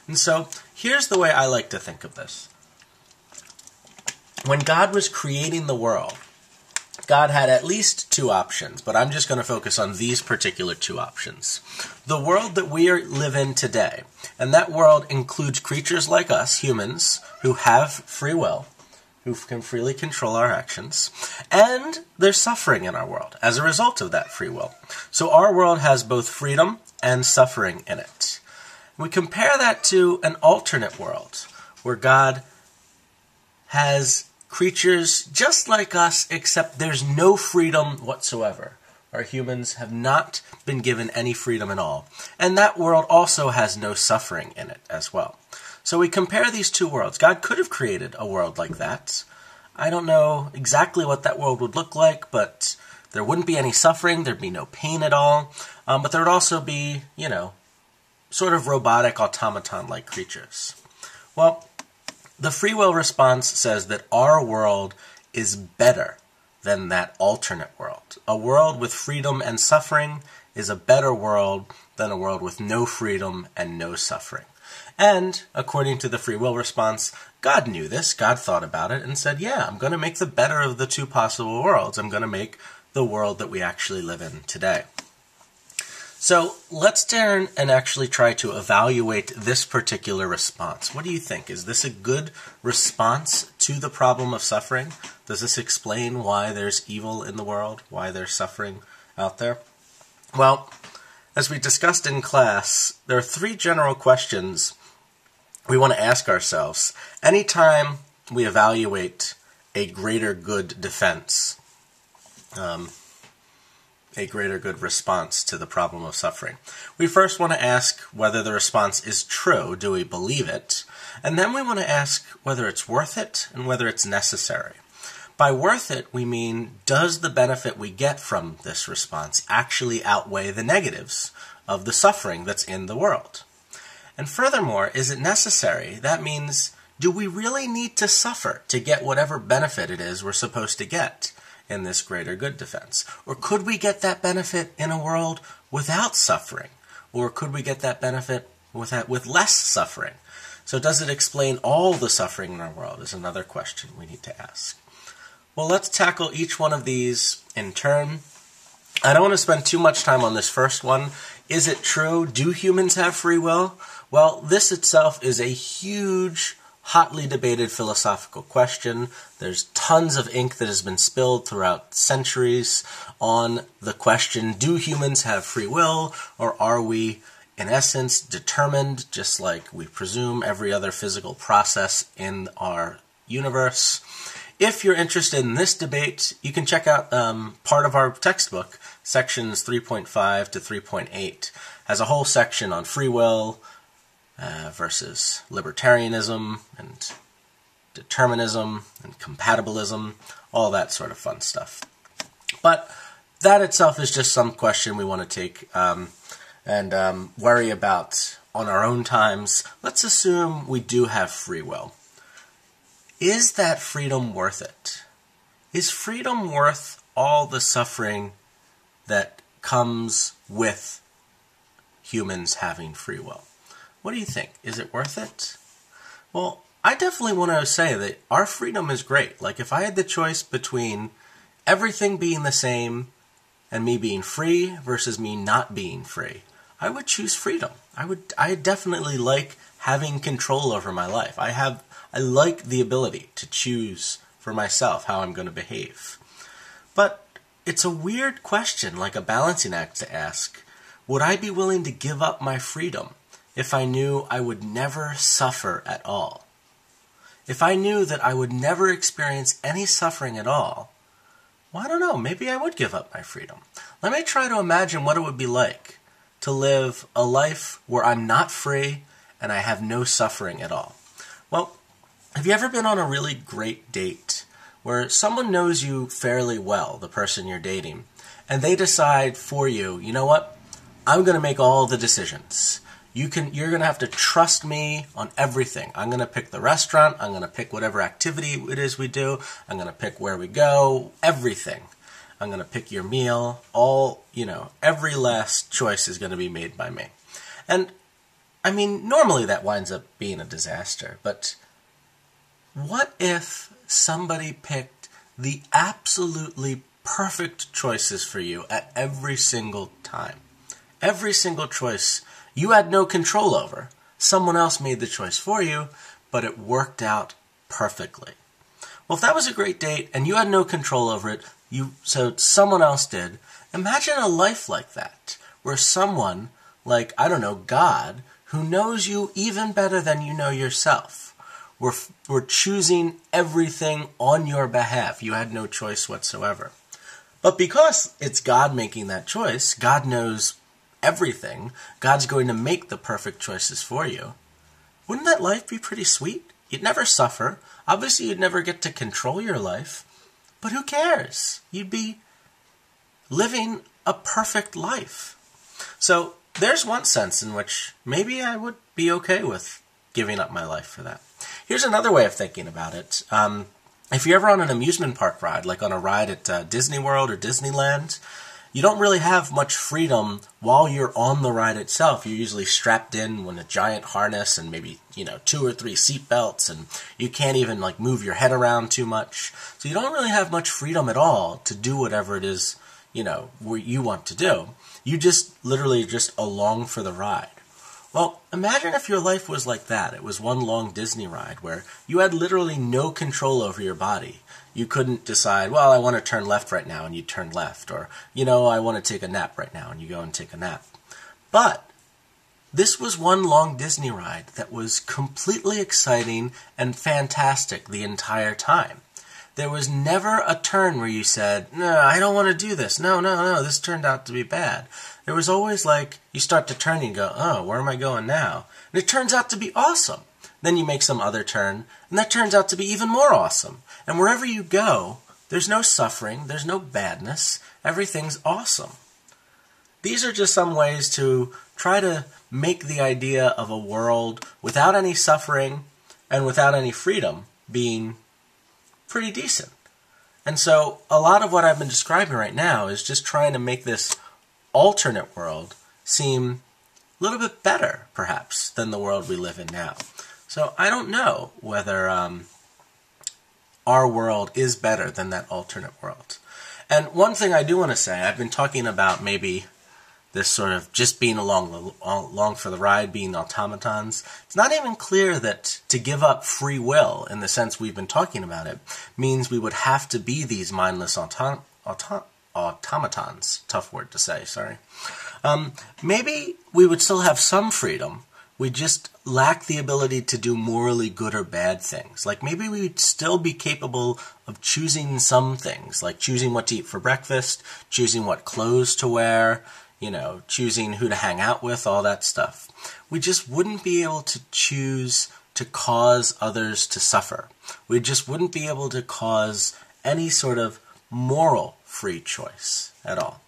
And so here's the way I like to think of this. When God was creating the world, God had at least two options, but I'm just going to focus on these particular two options. The world that we live in today, and that world includes creatures like us, humans, who have free will, who can freely control our actions, and there's suffering in our world as a result of that free will. So our world has both freedom and suffering in it. We compare that to an alternate world where God has creatures just like us, except there's no freedom whatsoever. Our humans have not been given any freedom at all. And that world also has no suffering in it as well. So we compare these two worlds. God could have created a world like that. I don't know exactly what that world would look like, but there wouldn't be any suffering. There'd be no pain at all. But there would also be, sort of robotic automaton-like creatures. Well, the free will response says that our world is better than that alternate world. A world with freedom and suffering is a better world than a world with no freedom and no suffering. And, according to the free will response, God knew this. God thought about it and said, yeah, I'm going to make the better of the two possible worlds. I'm going to make the world that we actually live in today. So let's turn and actually try to evaluate this particular response. What do you think? Is this a good response to the problem of suffering? Does this explain why there's evil in the world, why there's suffering out there? Well, as we discussed in class, there are three general questions we want to ask ourselves anytime we evaluate a greater good defense. A greater good response to the problem of suffering. We first want to ask whether the response is true, do we believe it? And then we want to ask whether it's worth it and whether it's necessary. By worth it, we mean, does the benefit we get from this response actually outweigh the negatives of the suffering that's in the world? And furthermore, is it necessary? That means, do we really need to suffer to get whatever benefit it is we're supposed to get in this greater good defense? Or could we get that benefit in a world without suffering? Or could we get that benefit with less suffering? So does it explain all the suffering in our world is another question we need to ask. Well, let's tackle each one of these in turn. I don't want to spend too much time on this first one. Is it true? Do humans have free will? Well, this itself is a huge, hotly debated philosophical question. There's tons of ink that has been spilled throughout centuries on the question, do humans have free will, or are we, in essence, determined, just like we presume every other physical process in our universe? If you're interested in this debate, you can check out part of our textbook, sections 3.5 to 3.8, has a whole section on free will, versus libertarianism and determinism and compatibilism, all that sort of fun stuff. But that itself is just some question we want to take and worry about on our own times. Let's assume we do have free will. Is that freedom worth it? Is freedom worth all the suffering that comes with humans having free will? What do you think? Is it worth it? Well, I definitely want to say that our freedom is great. Like, if I had the choice between everything being the same and me being free versus me not being free, I would choose freedom. I definitely like having control over my life. I like the ability to choose for myself how I'm going to behave. But it's a weird question, like a balancing act to ask. Would I be willing to give up my freedom if I knew I would never suffer at all? If I knew that I would never experience any suffering at all, well, I don't know, maybe I would give up my freedom. Let me try to imagine what it would be like to live a life where I'm not free and I have no suffering at all. Well, have you ever been on a really great date where someone knows you fairly well, the person you're dating, and they decide for you, you know what, I'm going to make all the decisions. You're going to have to trust me on everything. I'm going to pick the restaurant. I'm going to pick whatever activity it is we do. I'm going to pick where we go, everything. I'm going to pick your meal. Every last choice is going to be made by me. And I mean, normally that winds up being a disaster, but what if somebody picked the absolutely perfect choices for you at every single time? Every single choice you had no control over. Someone else made the choice for you, but it worked out perfectly. Well, if that was a great date and you had no control over it, so someone else did, imagine a life like that, where someone like, I don't know, God, who knows you even better than you know yourself, were choosing everything on your behalf. You had no choice whatsoever. But because it's God making that choice, God knows everything, God's going to make the perfect choices for you. Wouldn't that life be pretty sweet? You'd never suffer. Obviously, you'd never get to control your life. But who cares? You'd be living a perfect life. So there's one sense in which maybe I would be okay with giving up my life for that. Here's another way of thinking about it. If you're ever on an amusement park ride, like on a ride at Disney World or Disneyland, you don't really have much freedom while you're on the ride itself. You're usually strapped in with a giant harness and maybe, 2 or 3 seat belts, and you can't even move your head around too much. So you don't really have much freedom at all to do whatever it is, where you want to do. You just literally just along for the ride. Well, imagine if your life was like that. It was one long Disney ride where you had literally no control over your body. You couldn't decide, well, I want to turn left right now, and you turn left. Or, I want to take a nap right now, and you go and take a nap. But this was one long Disney ride that was completely exciting and fantastic the entire time. There was never a turn where you said, no, I don't want to do this. No, this turned out to be bad. There was always you start to turn and you go, oh, where am I going now? And it turns out to be awesome. Then you make some other turn, and that turns out to be even more awesome. And wherever you go, there's no suffering, there's no badness, everything's awesome. These are just some ways to try to make the idea of a world without any suffering and without any freedom being pretty decent. And so a lot of what I've been describing right now is just trying to make this alternate world seem a little bit better, perhaps, than the world we live in now. So I don't know whether our world is better than that alternate world. And one thing I do want to say, I've been talking about maybe this sort of just being along for the ride, being automatons. It's not even clear that to give up free will, in the sense we've been talking about it, means we would have to be these mindless automatons. Tough word to say, sorry. Maybe we would still have some freedom. We just lack the ability to do morally good or bad things. Maybe we'd still be capable of choosing some things, like choosing what to eat for breakfast, choosing what clothes to wear, choosing who to hang out with, all that stuff. We just wouldn't be able to choose to cause others to suffer. We just wouldn't be able to cause any sort of moral free choice at all.